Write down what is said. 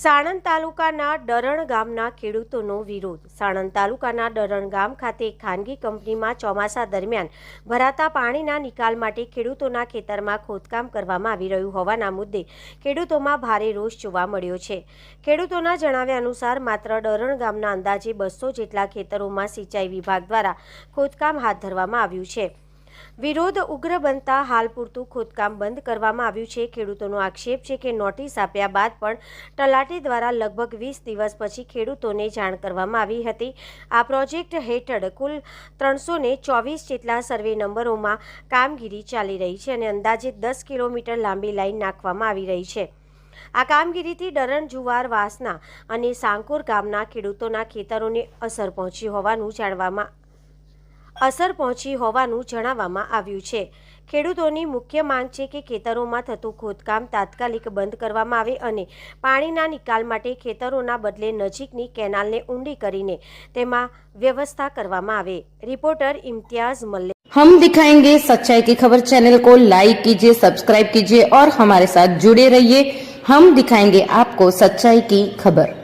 સાણંદ તાલુકાના ડરણ ગામના ખેડૂતોનો વિરોધ। સાણંદ તાલુકાના ડરણ ગામ ખાતે ખાનગી કંપનીમાં ચોમાસા દરમિયાન ભરાતા પાણીના નિકાલ માટે ખેડૂતોના ખેતરમાં ખોદકામ કરવામાં આવી રહ્યું હોવાના મુદ્દે ખેડૂતોમાં ભારે રોષ જોવા મળ્યો છે। ખેડૂતોના જણાવ્યા અનુસાર માત્ર ડરણ ગામના અંદાજે 200 જેટલા ખેતરોમાં સિંચાઈ વિભાગ દ્વારા ખોદકામ હાથ ધરવામાં આવ્યું છે। વિરોધ ઉગ્ર બનતા હાલ પૂરતું ખોદકામ બંધ કરવામાં આવ્યું છે। ખેડૂતોનો આક્ષેપ છે કે નોટિસ આપ્યા બાદ પણ તલાટી દ્વારા લગભગ 20 દિવસ પછી ખેડૂતોને જાણ કરવામાં આવી હતી। આ પ્રોજેક્ટ હેઠળ કુલ 324 જેટલા સર્વે નંબરોમાં કામગીરી ચાલી રહી છે અને અંદાજે 10 કિલોમીટર લાંબી લાઈન નાખવામાં આવી રહી છે। આ કામગીરીથી ડરણ, જુવાર, વાસના અને સાંકોર ગામના ખેડૂતોના ખેતરોને અસર પહોંચી હોવાનું જણાવવામાં આવ્યું છે। ખેડૂતોની મુખ્ય માંગ છે કે ખેતરોમાં થતું ખોદકામ તાત્કાલિક બંધ કરવામાં આવે અને પાણીના નિકાલ માટે ખેતરોના બદલે નજીકની કેનાલને ઊંડી કરીને તેમાં વ્યવસ્થા કરવામાં આવે। રિપોર્ટર इम्तियाज मल्लिक। हम दिखाएंगे सच्चाई की खबर। चैनल को लाइक कीजिए, सब्सक्राइब कीजिए और हमारे साथ जुड़े रहिए। हम दिखाएंगे आपको सच्चाई की खबर।